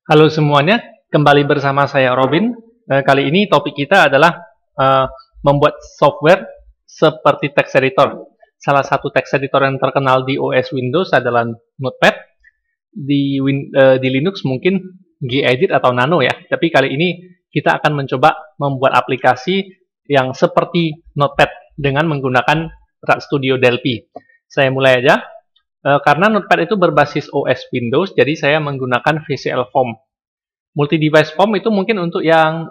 Halo semuanya, kembali bersama saya Robin. Kali ini topik kita adalah membuat software seperti text editor. Salah satu text editor yang terkenal di OS Windows adalah Notepad. Di Linux mungkin Gedit atau Nano ya. Tapi kali ini kita akan mencoba membuat aplikasi yang seperti Notepad dengan menggunakan RStudio Delphi. Saya mulai aja. Karena Notepad itu berbasis OS Windows, jadi saya menggunakan VCL Form. Multi-device Form itu mungkin untuk yang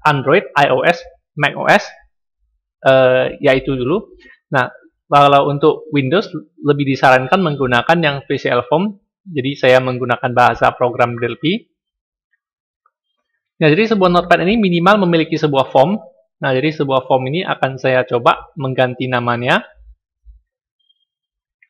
Android, iOS, macOS, yaitu dulu. Nah, kalau untuk Windows lebih disarankan menggunakan yang VCL Form. Jadi saya menggunakan bahasa program Delphi. Nah, jadi sebuah Notepad ini minimal memiliki sebuah form. Nah, jadi sebuah form ini akan saya coba mengganti namanya.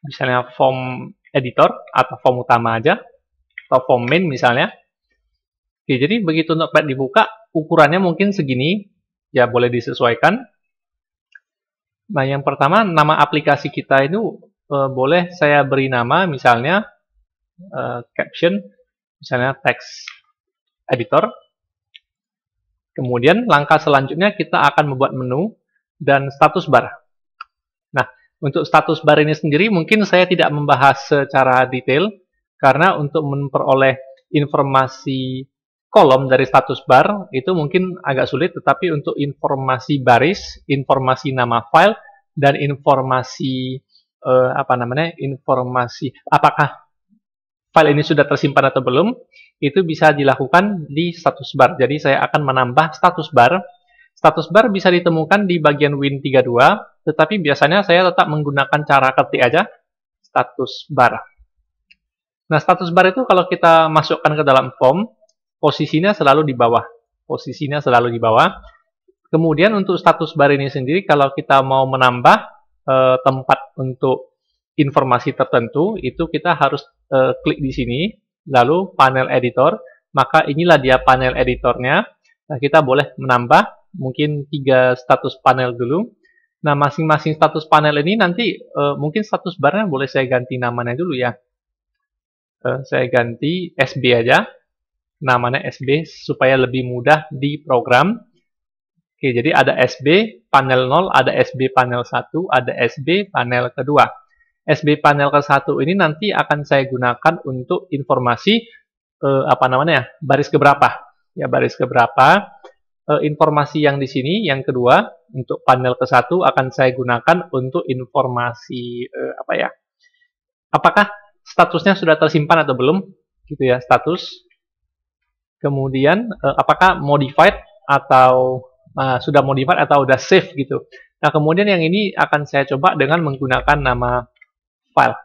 Misalnya form editor atau form utama aja, atau form main misalnya. Oke, jadi begitu Notepad dibuka, ukurannya mungkin segini, ya boleh disesuaikan. Nah, yang pertama, nama aplikasi kita itu boleh saya beri nama, misalnya caption, misalnya text editor. Kemudian langkah selanjutnya kita akan membuat menu dan status bar. Nah, untuk status bar ini sendiri mungkin saya tidak membahas secara detail, karena untuk memperoleh informasi kolom dari status bar itu mungkin agak sulit, tetapi untuk informasi baris, informasi nama file, dan informasi informasi apakah file ini sudah tersimpan atau belum, itu bisa dilakukan di status bar. Jadi saya akan menambah status bar. Status bar bisa ditemukan di bagian Win32, tetapi biasanya saya tetap menggunakan cara ketik aja, status bar. Nah, status bar itu kalau kita masukkan ke dalam form, posisinya selalu di bawah. Posisinya selalu di bawah. Kemudian untuk status bar ini sendiri, kalau kita mau menambah tempat untuk informasi tertentu, itu kita harus klik di sini, lalu panel editor, maka inilah dia panel editornya. Nah, kita boleh menambah mungkin 3 status panel dulu. Nah, masing-masing status panel ini nanti mungkin status barnya boleh saya ganti namanya dulu ya. Saya ganti SB aja. Namanya SB supaya lebih mudah di program. Oke, jadi ada SB panel 0, ada SB panel 1, ada SB panel kedua. SB panel ke-1 ini nanti akan saya gunakan untuk informasi baris keberapa. Ya, baris keberapa. Informasi yang di sini, yang kedua, untuk panel ke-1 akan saya gunakan untuk informasi apakah statusnya sudah tersimpan atau belum, gitu ya, status. Kemudian apakah modified atau sudah modified atau sudah save gitu. Nah, kemudian yang ini akan saya coba dengan menggunakan nama file.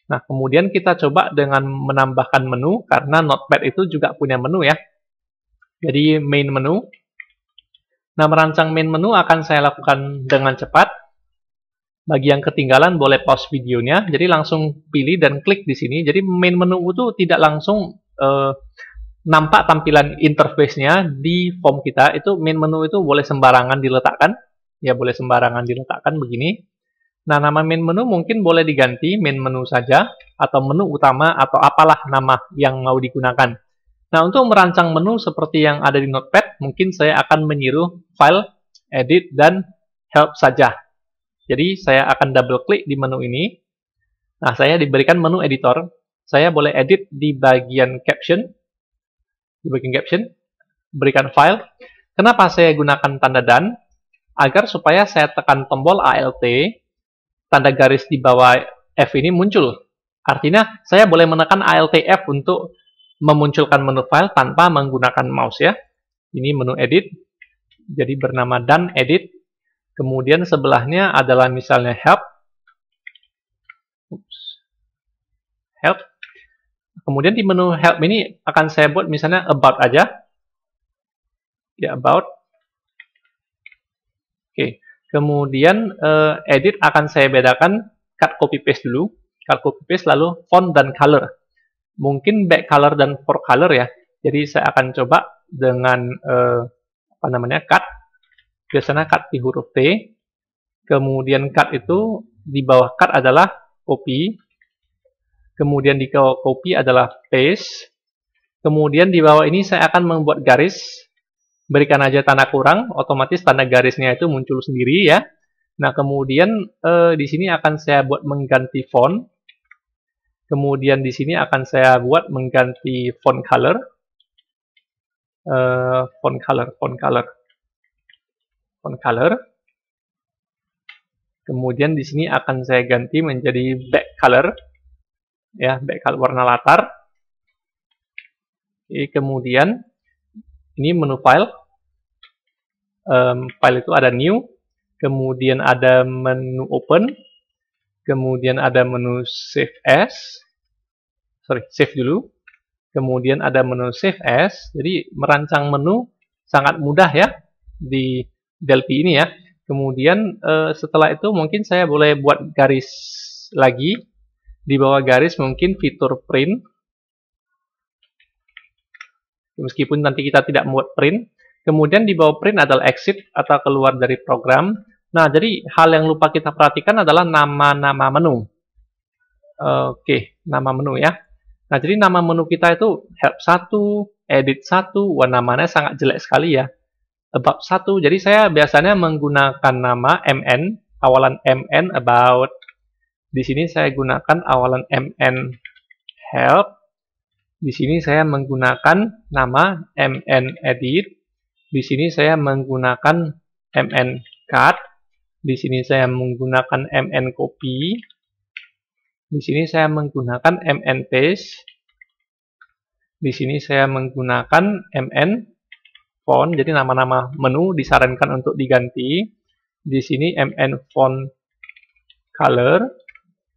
Nah, kemudian kita coba dengan menambahkan menu, karena Notepad itu juga punya menu ya. Jadi main menu. Nah, merancang main menu akan saya lakukan dengan cepat. Bagi yang ketinggalan boleh pause videonya. Jadi langsung pilih dan klik di sini. Jadi main menu itu tidak langsung nampak tampilan interface-nya di form kita. Itu main menu itu boleh sembarangan diletakkan. Ya, boleh sembarangan diletakkan begini. Nah, nama main menu mungkin boleh diganti main menu saja, atau menu utama, atau apalah nama yang mau digunakan. Nah, untuk merancang menu seperti yang ada di Notepad, mungkin saya akan menyiru File, Edit, dan Help saja. Jadi, saya akan double klik di menu ini. Nah, saya diberikan menu editor. Saya boleh edit di bagian caption. Berikan file. Kenapa saya gunakan tanda dan? Agar supaya saya tekan tombol Alt, tanda garis di bawah F ini muncul. Artinya, saya boleh menekan Alt F untuk memunculkan menu file tanpa menggunakan mouse ya. Ini menu edit. Jadi bernama dan edit. Kemudian sebelahnya adalah misalnya help. Help. Kemudian di menu help ini akan saya buat misalnya about aja. Ya, about. Oke. Kemudian edit akan saya bedakan cut copy paste dulu. Cut copy paste lalu font dan color. Mungkin back color dan for color ya. Jadi saya akan coba dengan cut. Biasanya cut di huruf T. Kemudian cut itu di bawah cut adalah copy. Kemudian di copy adalah paste. Kemudian di bawah ini saya akan membuat garis, berikan aja tanda kurang, otomatis tanda garisnya itu muncul sendiri ya. Nah, kemudian di sini akan saya buat mengganti font. Kemudian di sini akan saya buat mengganti font color. Font color. Kemudian di sini akan saya ganti menjadi back color. Ya, back color warna latar. Oke, kemudian ini menu file. File itu ada new, kemudian ada menu open, kemudian ada menu save as, save dulu, kemudian ada menu save as. Jadi merancang menu sangat mudah ya di Delphi ini ya. Kemudian setelah itu mungkin saya boleh buat garis lagi. Di bawah garis mungkin fitur print. Meskipun nanti kita tidak membuat print. Kemudian di bawah print adalah exit atau keluar dari program. Nah, jadi hal yang lupa kita perhatikan adalah nama-nama menu. Oke, nama menu ya. Nah, jadi nama menu kita itu help 1, edit 1, wah namanya sangat jelek sekali ya. About 1, jadi saya biasanya menggunakan nama MN, awalan MN, about. Di sini saya gunakan awalan MN help. Di sini saya menggunakan nama MN edit. Di sini saya menggunakan MN cut. Di sini saya menggunakan MN copy. Di sini saya menggunakan MN paste. Di sini saya menggunakan MN font. Jadi nama-nama menu disarankan untuk diganti. Di sini MN font color.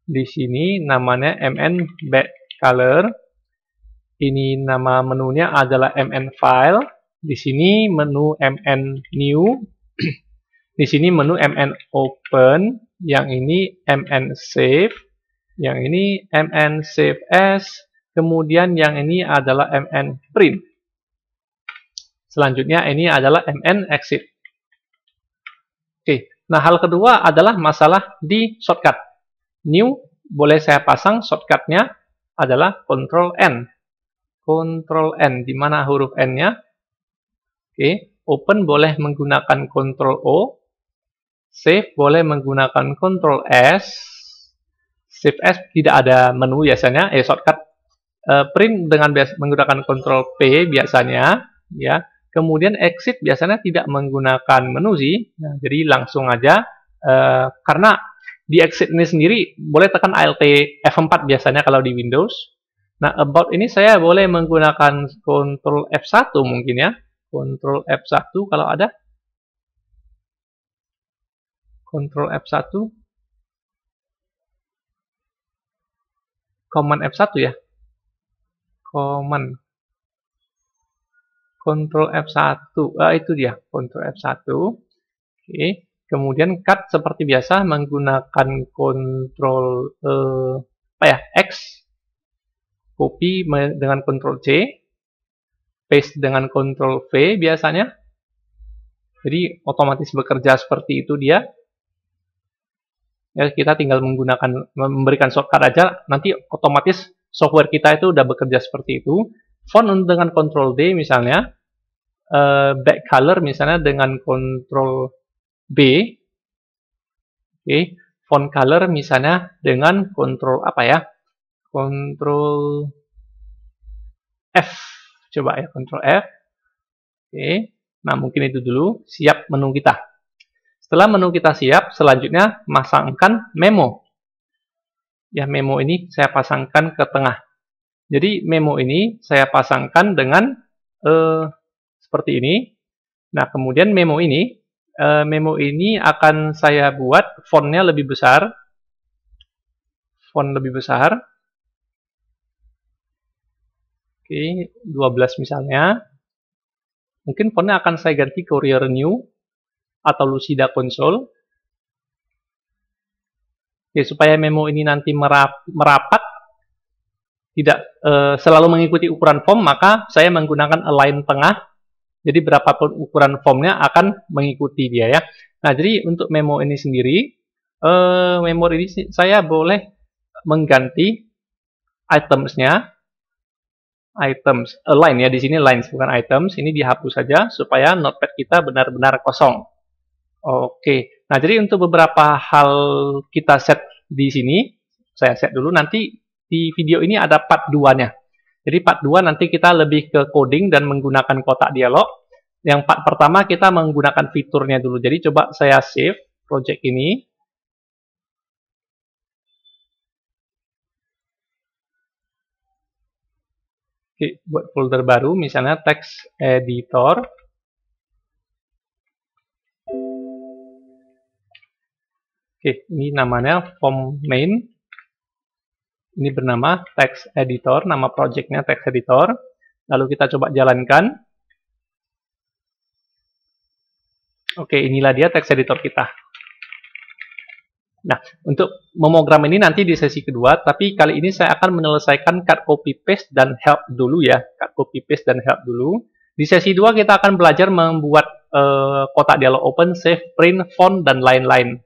Di sini namanya MN back color. Ini nama menunya adalah MN file. Di sini menu MN new. Di sini menu MN open. Yang ini MN save. Yang ini MN save as. Kemudian yang ini adalah MN print. Selanjutnya ini adalah MN exit. Oke. Nah, hal kedua adalah masalah di shortcut. New boleh saya pasang shortcutnya adalah Ctrl N. Ctrl N, di mana huruf N-nya? Oke, open boleh menggunakan Ctrl O, save boleh menggunakan Ctrl S, save as tidak ada menu biasanya, shortcut. Print dengan menggunakan Ctrl P biasanya, ya. Kemudian exit biasanya tidak menggunakan menu sih, nah, jadi langsung aja, karena di exit ini sendiri boleh tekan Alt F4 biasanya kalau di Windows. Nah, about ini saya boleh menggunakan Ctrl F1 mungkin ya. Ctrl F1 kalau ada. Ctrl F1. Command F1 ya. Command. Ctrl F1. Itu dia. Ctrl F1. Oke. Kemudian cut seperti biasa menggunakan Ctrl X. Copy dengan Ctrl C, paste dengan Ctrl V biasanya. Jadi otomatis bekerja seperti itu dia. Ya, kita tinggal memberikan shortcut aja, nanti otomatis software kita itu udah bekerja seperti itu. Font dengan Ctrl D misalnya, back color misalnya dengan Ctrl B. Oke, font color misalnya dengan Ctrl apa ya? Ctrl F, coba ya, Ctrl F. Oke, nah mungkin itu dulu, siap menu kita. Setelah menu kita siap, selanjutnya pasangkan memo. Ya, memo ini saya pasangkan ke tengah. Jadi memo ini saya pasangkan dengan seperti ini. Nah, kemudian memo ini akan saya buat fontnya lebih besar. Font lebih besar. Oke, 12 misalnya. Mungkin fontnya akan saya ganti Courier New atau Lucida Console. Oke, supaya memo ini nanti merapat, tidak selalu mengikuti ukuran font, maka saya menggunakan align tengah. Jadi berapapun ukuran fontnya akan mengikuti dia ya. Nah, jadi untuk memo ini sendiri, memo ini saya boleh mengganti itemsnya items, line ya, di sini lines bukan items, ini dihapus saja supaya notepad kita benar-benar kosong. Oke, nah jadi untuk beberapa hal kita set di sini, saya set dulu, nanti di video ini ada part 2-nya. Jadi part 2 nanti kita lebih ke coding dan menggunakan kotak dialog. Yang part pertama kita menggunakan fiturnya dulu. Jadi coba saya save project ini. Oke, buat folder baru, misalnya text editor. Oke, ini namanya form main. Ini bernama text editor, nama projectnya text editor. Lalu kita coba jalankan. Oke, inilah dia text editor kita. Nah, untuk memogram ini nanti di sesi kedua, tapi kali ini saya akan menyelesaikan cut copy paste dan help dulu ya. Cut copy paste dan help dulu. Di sesi 2 kita akan belajar membuat kotak dialog open, save, print, font, dan lain-lain.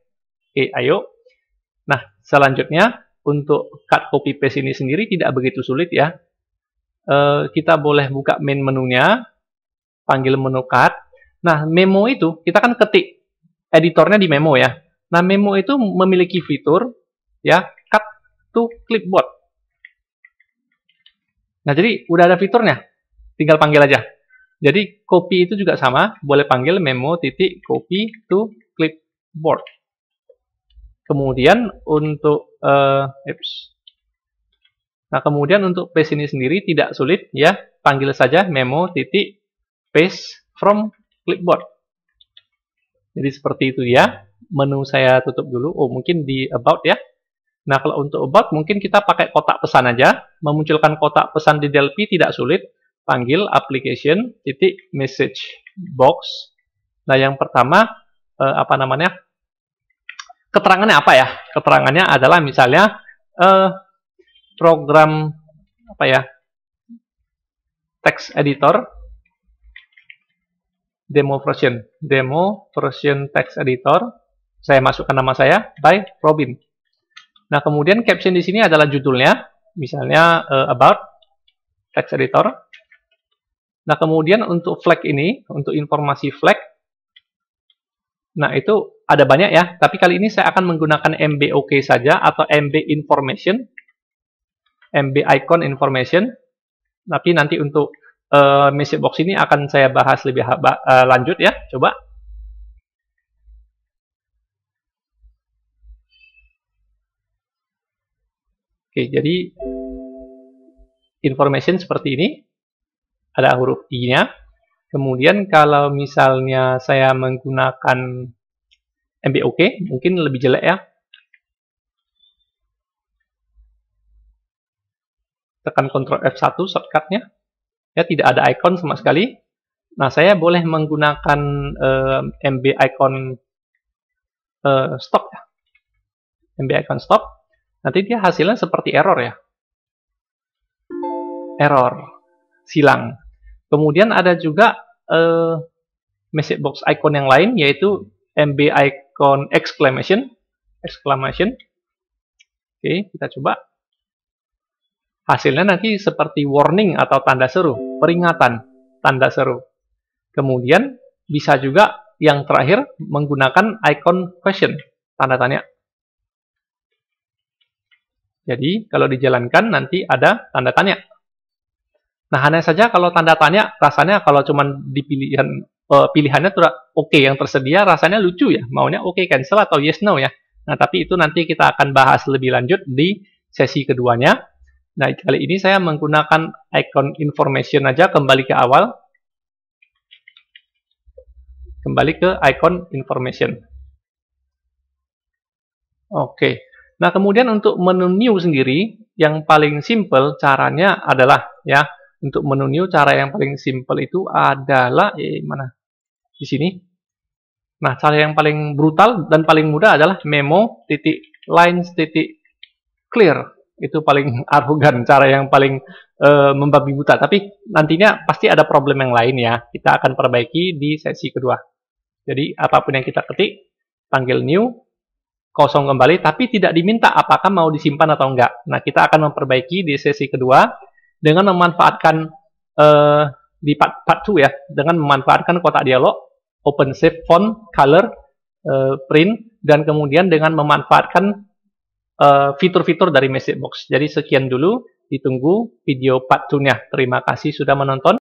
Oke, ayo. Nah, selanjutnya untuk cut copy paste ini sendiri tidak begitu sulit ya. Kita boleh buka main menunya, panggil menu cut. Nah, memo itu kita kan ketik editornya di memo ya. Nah, memo itu memiliki fitur ya, cut to clipboard. Nah, jadi udah ada fiturnya, tinggal panggil aja. Jadi copy itu juga sama, boleh panggil memo titik copy to clipboard. Kemudian untuk kemudian untuk paste ini sendiri tidak sulit ya, panggil saja memo titik paste from clipboard. Jadi seperti itu ya. Menu saya tutup dulu. Oh, mungkin di about ya. Nah, kalau untuk about mungkin kita pakai kotak pesan aja. Memunculkan kotak pesan di Delphi tidak sulit. Panggil application titik message box. Nah, yang pertama apa namanya? Keterangannya apa ya? Keterangannya adalah misalnya program apa ya? Text editor demo version text editor. Saya masukkan nama saya by Robin. Nah, kemudian caption di sini adalah judulnya, misalnya about text editor. Nah, kemudian untuk flag ini, untuk informasi flag, nah itu ada banyak ya, tapi kali ini saya akan menggunakan MBOK saja atau MB information, MB icon information. Tapi nanti untuk message box ini akan saya bahas lebih lanjut ya. Coba. Oke, jadi information seperti ini. Ada huruf I-nya. Kemudian kalau misalnya saya menggunakan MBOK, mungkin lebih jelek ya. Tekan Ctrl F1 shortcutnya. Ya, tidak ada icon sama sekali. Nah, saya boleh menggunakan MB icon stop ya. MB icon stop. Nanti dia hasilnya seperti error ya. Error. Silang. Kemudian ada juga message box icon yang lain, yaitu MB icon exclamation. Oke, kita coba. Hasilnya nanti seperti warning atau tanda seru, peringatan, tanda seru. Kemudian bisa juga yang terakhir menggunakan icon question, tanda tanya. Jadi kalau dijalankan nanti ada tanda tanya. Nah, hanya saja kalau tanda tanya, rasanya kalau cuman di pilihannya tuh oke yang tersedia, rasanya lucu ya. Maunya oke cancel atau yes no ya. Nah, tapi itu nanti kita akan bahas lebih lanjut di sesi keduanya. Nah, kali ini saya menggunakan icon information aja, kembali ke awal. Kembali ke icon information. Oke. Nah, kemudian untuk menu new sendiri, yang paling simple caranya adalah ya, untuk menu new cara yang paling simple itu adalah mana? Di sini. Nah, cara yang paling brutal dan paling mudah adalah memo titik lines titik clear. Itu paling arogan, cara yang paling membabi buta. Tapi nantinya pasti ada problem yang lain ya. Kita akan perbaiki di sesi kedua. Jadi apapun yang kita ketik, panggil new, kosong kembali, tapi tidak diminta apakah mau disimpan atau enggak. Nah, kita akan memperbaiki di sesi kedua. dengan memanfaatkan di part 2 ya, dengan memanfaatkan kotak dialog, open save font, color, print, dan kemudian dengan memanfaatkan fitur-fitur dari message box. Jadi sekian dulu, ditunggu video part 2-nya. Terima kasih sudah menonton.